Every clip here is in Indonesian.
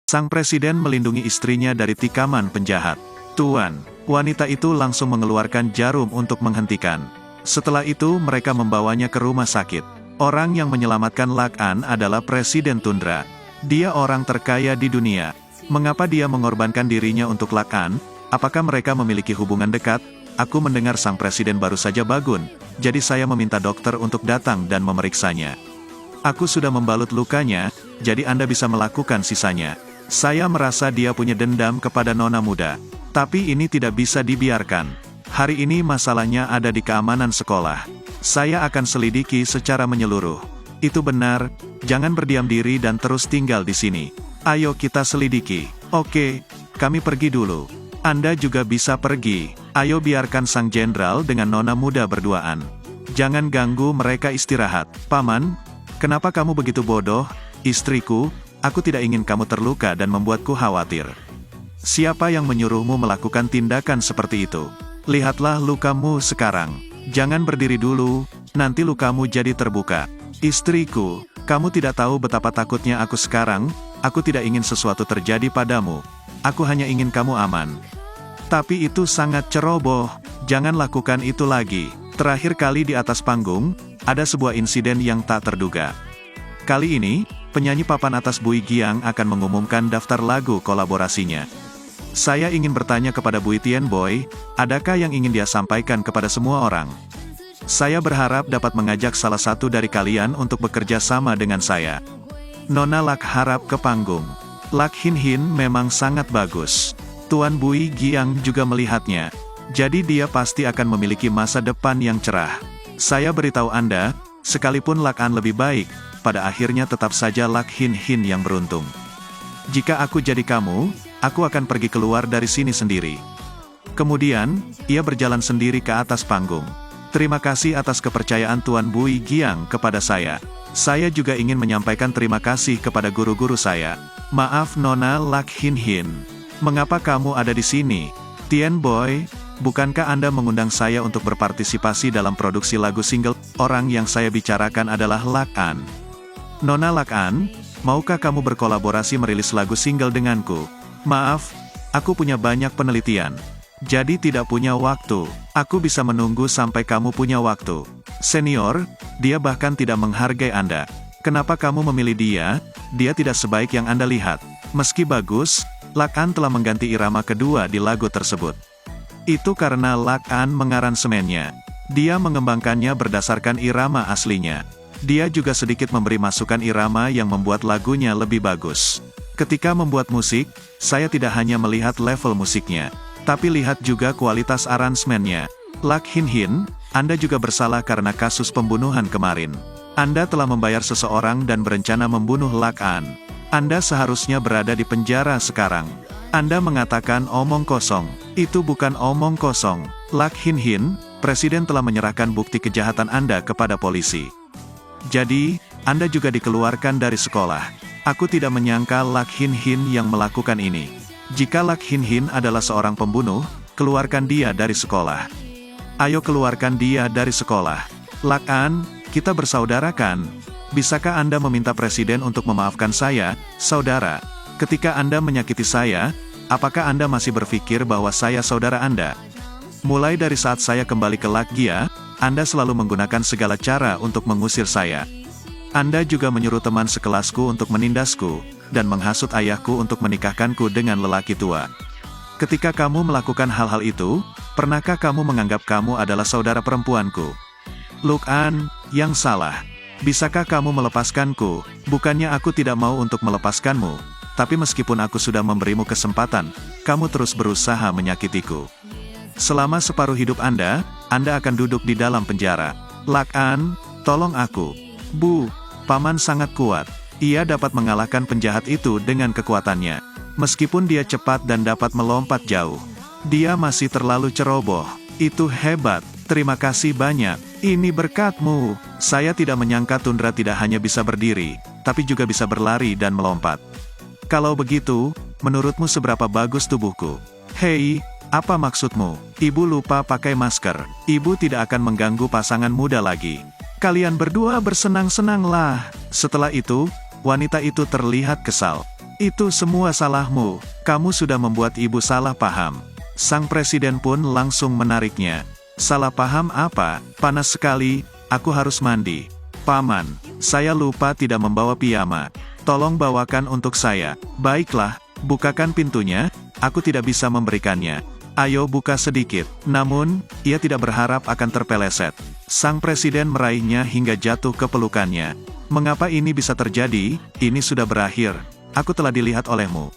Sang presiden melindungi istrinya dari tikaman penjahat. Tuan, wanita itu langsung mengeluarkan jarum untuk menghentikan. Setelah itu mereka membawanya ke rumah sakit. Orang yang menyelamatkan Lak-an adalah Presiden Tundra. Dia orang terkaya di dunia. Mengapa dia mengorbankan dirinya untuk Lak-an? Apakah mereka memiliki hubungan dekat? Aku mendengar sang presiden baru saja bangun, jadi saya meminta dokter untuk datang dan memeriksanya. Aku sudah membalut lukanya, jadi Anda bisa melakukan sisanya. Saya merasa dia punya dendam kepada nona muda. Tapi ini tidak bisa dibiarkan. Hari ini masalahnya ada di keamanan sekolah. Saya akan selidiki secara menyeluruh. Itu benar, jangan berdiam diri dan terus tinggal di sini. Ayo kita selidiki. Oke, kami pergi dulu. Anda juga bisa pergi. Ayo biarkan sang jenderal dengan nona muda berduaan. Jangan ganggu mereka istirahat. Paman, kenapa kamu begitu bodoh? Istriku, aku tidak ingin kamu terluka dan membuatku khawatir. Siapa yang menyuruhmu melakukan tindakan seperti itu? Lihatlah lukamu sekarang. Jangan berdiri dulu, nanti lukamu jadi terbuka. Istriku, kamu tidak tahu betapa takutnya aku sekarang. Aku tidak ingin sesuatu terjadi padamu. Aku hanya ingin kamu aman. Tapi itu sangat ceroboh, jangan lakukan itu lagi. Terakhir kali di atas panggung, ada sebuah insiden yang tak terduga. Kali ini, penyanyi papan atas Bui Giang akan mengumumkan daftar lagu kolaborasinya. Saya ingin bertanya kepada Bui Tianboy, adakah yang ingin dia sampaikan kepada semua orang? Saya berharap dapat mengajak salah satu dari kalian untuk bekerja sama dengan saya. Nona Lak harap ke panggung. Lak Hin Hin memang sangat bagus. Tuan Bui Giang juga melihatnya. Jadi dia pasti akan memiliki masa depan yang cerah. Saya beritahu Anda, sekalipun Lak-an lebih baik, pada akhirnya tetap saja Lak Hin Hin yang beruntung. Jika aku jadi kamu, aku akan pergi keluar dari sini sendiri. Kemudian, ia berjalan sendiri ke atas panggung. Terima kasih atas kepercayaan Tuan Bui Giang kepada saya. Saya juga ingin menyampaikan terima kasih kepada guru-guru saya. Maaf Nona Lak Hin Hin. Mengapa kamu ada di sini? Tianboy, bukankah Anda mengundang saya untuk berpartisipasi dalam produksi lagu single? Orang yang saya bicarakan adalah Lak-an. Nona Lak-an, maukah kamu berkolaborasi merilis lagu single denganku? Maaf, aku punya banyak penelitian. Jadi tidak punya waktu. Aku bisa menunggu sampai kamu punya waktu. Senior, dia bahkan tidak menghargai Anda. Kenapa kamu memilih dia? Dia tidak sebaik yang Anda lihat. Meski bagus, Lak-an telah mengganti irama kedua di lagu tersebut. Itu karena Lak-an mengaransemennya. Dia mengembangkannya berdasarkan irama aslinya. Dia juga sedikit memberi masukan irama yang membuat lagunya lebih bagus. Ketika membuat musik, saya tidak hanya melihat level musiknya, tapi lihat juga kualitas aransemennya. Lak Hin Hin, Anda juga bersalah karena kasus pembunuhan kemarin. Anda telah membayar seseorang dan berencana membunuh Lak-an. Anda seharusnya berada di penjara sekarang. Anda mengatakan omong kosong. Itu bukan omong kosong. Lak Hin Hin, Presiden telah menyerahkan bukti kejahatan Anda kepada polisi. Jadi, Anda juga dikeluarkan dari sekolah. Aku tidak menyangka Lak Hin Hin yang melakukan ini. Jika Lak Hin Hin adalah seorang pembunuh, keluarkan dia dari sekolah. Ayo keluarkan dia dari sekolah. Lak-an, kita bersaudara kan? Bisakah Anda meminta Presiden untuk memaafkan saya, saudara? Ketika Anda menyakiti saya, apakah Anda masih berpikir bahwa saya saudara Anda? Mulai dari saat saya kembali ke Lak-gia, Anda selalu menggunakan segala cara untuk mengusir saya. Anda juga menyuruh teman sekelasku untuk menindasku, dan menghasut ayahku untuk menikahkanku dengan lelaki tua. Ketika kamu melakukan hal-hal itu, pernahkah kamu menganggap kamu adalah saudara perempuanku? Luk-an, yang salah. Bisakah kamu melepaskanku? Bukannya aku tidak mau untuk melepaskanmu, tapi meskipun aku sudah memberimu kesempatan, kamu terus berusaha menyakitiku. Selama separuh hidup Anda akan duduk di dalam penjara. Lak-an, tolong aku. Bu, Paman sangat kuat. Ia dapat mengalahkan penjahat itu dengan kekuatannya. Meskipun dia cepat dan dapat melompat jauh, dia masih terlalu ceroboh. Itu hebat. Terima kasih banyak. Ini berkatmu. Saya tidak menyangka Tundra tidak hanya bisa berdiri, tapi juga bisa berlari dan melompat. Kalau begitu, menurutmu seberapa bagus tubuhku? Hei, apa maksudmu? Ibu lupa pakai masker. Ibu tidak akan mengganggu pasangan muda lagi. Kalian berdua bersenang-senanglah. Setelah itu, wanita itu terlihat kesal. Itu semua salahmu, kamu sudah membuat ibu salah paham. Sang presiden pun langsung menariknya. Salah paham apa? Panas sekali, aku harus mandi. Paman, saya lupa tidak membawa piyama. Tolong bawakan untuk saya. Baiklah, bukakan pintunya, aku tidak bisa memberikannya. Ayo buka sedikit. Namun, ia tidak berharap akan terpeleset. Sang presiden meraihnya hingga jatuh ke pelukannya. Mengapa ini bisa terjadi? Ini sudah berakhir. Aku telah dilihat olehmu.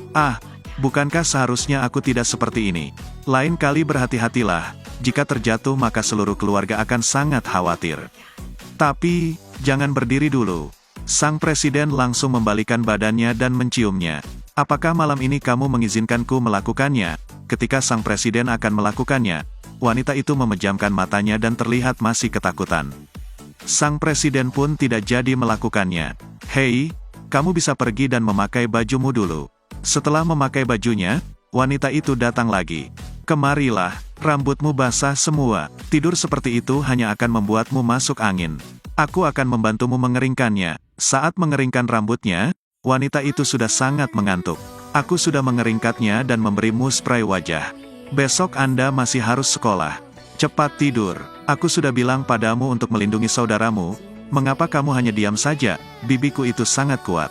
Ah, bukankah seharusnya aku tidak seperti ini? Lain kali berhati-hatilah. Jika terjatuh maka seluruh keluarga akan sangat khawatir. Tapi, jangan berdiri dulu. Sang presiden langsung membalikan badannya dan menciumnya. Apakah malam ini kamu mengizinkanku melakukannya? Ketika sang presiden akan melakukannya, wanita itu memejamkan matanya dan terlihat masih ketakutan. Sang presiden pun tidak jadi melakukannya. Hei, kamu bisa pergi dan memakai bajumu dulu. Setelah memakai bajunya, wanita itu datang lagi. Kemarilah, rambutmu basah semua. Tidur seperti itu hanya akan membuatmu masuk angin. Aku akan membantumu mengeringkannya. Saat mengeringkan rambutnya, wanita itu sudah sangat mengantuk. Aku sudah mengeringkatnya dan memberimu spray wajah. Besok Anda masih harus sekolah. Cepat tidur. Aku sudah bilang padamu untuk melindungi saudaramu. Mengapa kamu hanya diam saja? Bibiku itu sangat kuat.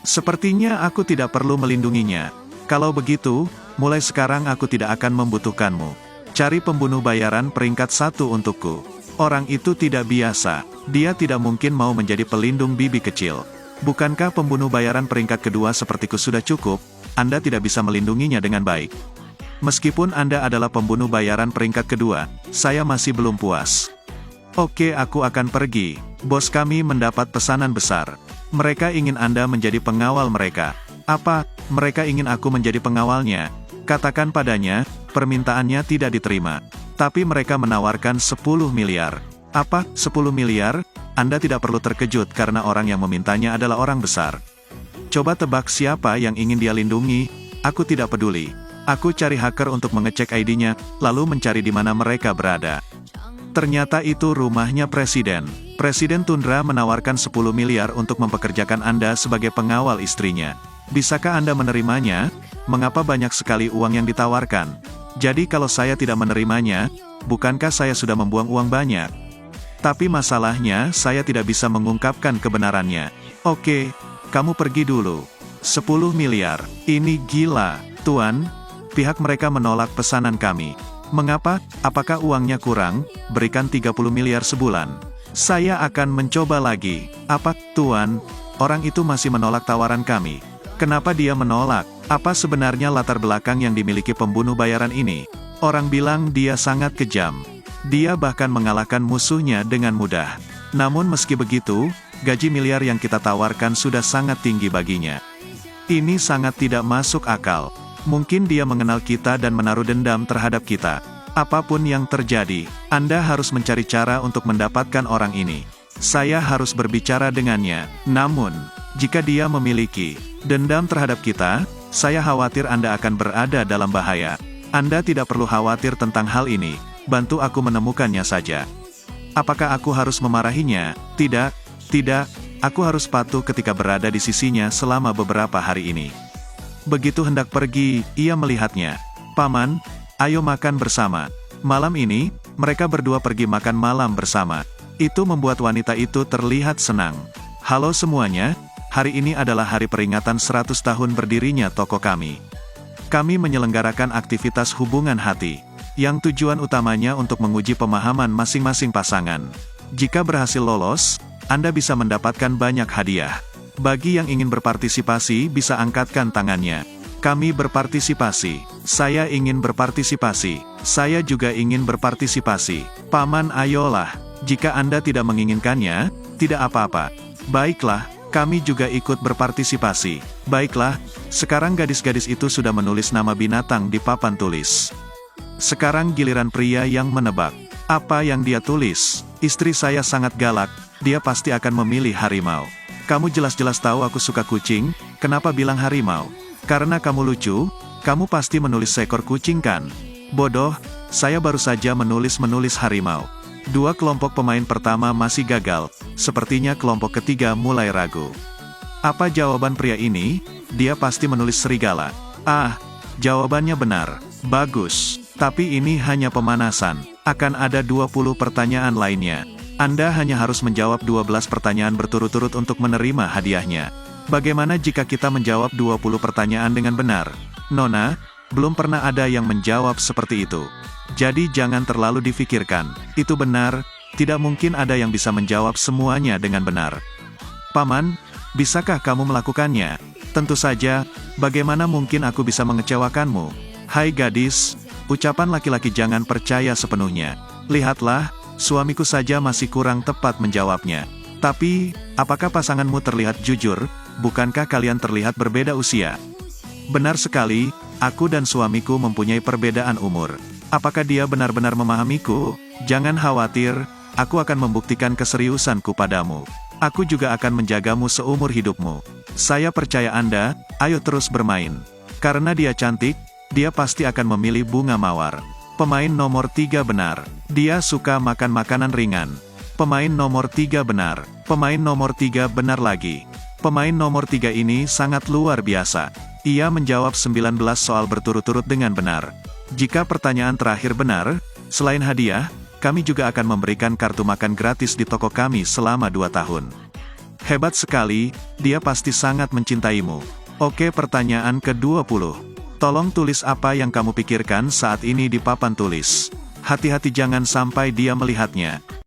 Sepertinya aku tidak perlu melindunginya. Kalau begitu, mulai sekarang aku tidak akan membutuhkanmu. Cari pembunuh bayaran peringkat 1 untukku. Orang itu tidak biasa. Dia tidak mungkin mau menjadi pelindung bibi kecil. Bukankah pembunuh bayaran peringkat kedua sepertiku sudah cukup? Anda tidak bisa melindunginya dengan baik. Meskipun Anda adalah pembunuh bayaran peringkat kedua, saya masih belum puas. Oke, aku akan pergi. Bos kami mendapat pesanan besar. Mereka ingin Anda menjadi pengawal mereka. Apa? Mereka ingin aku menjadi pengawalnya? Katakan padanya, permintaannya tidak diterima. Tapi mereka menawarkan 10 miliar. Apa? 10 miliar? Anda tidak perlu terkejut karena orang yang memintanya adalah orang besar. Coba tebak siapa yang ingin dia lindungi? Aku tidak peduli. Aku cari hacker untuk mengecek ID-nya, lalu mencari di mana mereka berada. Ternyata itu rumahnya presiden. Presiden Tundra menawarkan 10 miliar untuk mempekerjakan Anda sebagai pengawal istrinya. Bisakah Anda menerimanya? Mengapa banyak sekali uang yang ditawarkan? Jadi kalau saya tidak menerimanya, bukankah saya sudah membuang uang banyak? Tapi masalahnya, saya tidak bisa mengungkapkan kebenarannya. Oke, kamu pergi dulu. 10 miliar. Ini gila, Tuan. Pihak mereka menolak pesanan kami. Mengapa? Apakah uangnya kurang? Berikan 30 miliar sebulan. Saya akan mencoba lagi. Apa, Tuan? Orang itu masih menolak tawaran kami. Kenapa dia menolak? Apa sebenarnya latar belakang yang dimiliki pembunuh bayaran ini? Orang bilang dia sangat kejam. Dia bahkan mengalahkan musuhnya dengan mudah. Namun meski begitu, gaji miliar yang kita tawarkan sudah sangat tinggi baginya. Ini sangat tidak masuk akal. Mungkin dia mengenal kita dan menaruh dendam terhadap kita. Apapun yang terjadi, Anda harus mencari cara untuk mendapatkan orang ini. Saya harus berbicara dengannya. Namun, jika dia memiliki dendam terhadap kita, saya khawatir Anda akan berada dalam bahaya. Anda tidak perlu khawatir tentang hal ini. Bantu aku menemukannya saja. Apakah aku harus memarahinya? Tidak, tidak, aku harus patuh ketika berada di sisinya selama beberapa hari ini. Begitu hendak pergi, ia melihatnya. Paman, ayo makan bersama. Malam ini, mereka berdua pergi makan malam bersama. Itu membuat wanita itu terlihat senang. Halo semuanya, hari ini adalah hari peringatan 100 tahun berdirinya toko kami. Kami menyelenggarakan aktivitas hubungan hati, yang tujuan utamanya untuk menguji pemahaman masing-masing pasangan. Jika berhasil lolos, Anda bisa mendapatkan banyak hadiah. Bagi yang ingin berpartisipasi bisa angkatkan tangannya. Kami berpartisipasi. Saya ingin berpartisipasi. Saya juga ingin berpartisipasi. Paman ayolah. Jika Anda tidak menginginkannya, tidak apa-apa. Baiklah, kami juga ikut berpartisipasi. Baiklah, sekarang gadis-gadis itu sudah menulis nama binatang di papan tulis. Sekarang giliran pria yang menebak. Apa yang dia tulis? Istri saya sangat galak, dia pasti akan memilih harimau. Kamu jelas-jelas tahu aku suka kucing, kenapa bilang harimau? Karena kamu lucu, kamu pasti menulis seekor kucing kan? Bodoh, saya baru saja menulis harimau. Dua kelompok pemain pertama masih gagal, sepertinya kelompok ketiga mulai ragu. Apa jawaban pria ini? Dia pasti menulis serigala. Ah, jawabannya benar. Bagus. Tapi ini hanya pemanasan. Akan ada 20 pertanyaan lainnya. Anda hanya harus menjawab 12 pertanyaan berturut-turut untuk menerima hadiahnya. Bagaimana jika kita menjawab 20 pertanyaan dengan benar? Nona, belum pernah ada yang menjawab seperti itu. Jadi jangan terlalu difikirkan. Itu benar, tidak mungkin ada yang bisa menjawab semuanya dengan benar. Paman, bisakah kamu melakukannya? Tentu saja, bagaimana mungkin aku bisa mengecewakanmu? Hai gadis, ucapan laki-laki jangan percaya sepenuhnya. Lihatlah, suamiku saja masih kurang tepat menjawabnya. Tapi, apakah pasanganmu terlihat jujur? Bukankah kalian terlihat berbeda usia? Benar sekali, aku dan suamiku mempunyai perbedaan umur. Apakah dia benar-benar memahamiku? Jangan khawatir, aku akan membuktikan keseriusanku padamu. Aku juga akan menjagamu seumur hidupmu. Saya percaya Anda, ayo terus bermain. Karena dia cantik, dia pasti akan memilih bunga mawar. Pemain nomor 3 benar. Dia suka makan makanan ringan. Pemain nomor 3 benar. Pemain nomor 3 benar lagi. Pemain nomor 3 ini sangat luar biasa. Ia menjawab 19 soal berturut-turut dengan benar. Jika pertanyaan terakhir benar, selain hadiah, kami juga akan memberikan kartu makan gratis di toko kami selama 2 tahun. Hebat sekali, dia pasti sangat mencintaimu. Oke, pertanyaan ke-20. Tolong tulis apa yang kamu pikirkan saat ini di papan tulis. Hati-hati jangan sampai dia melihatnya.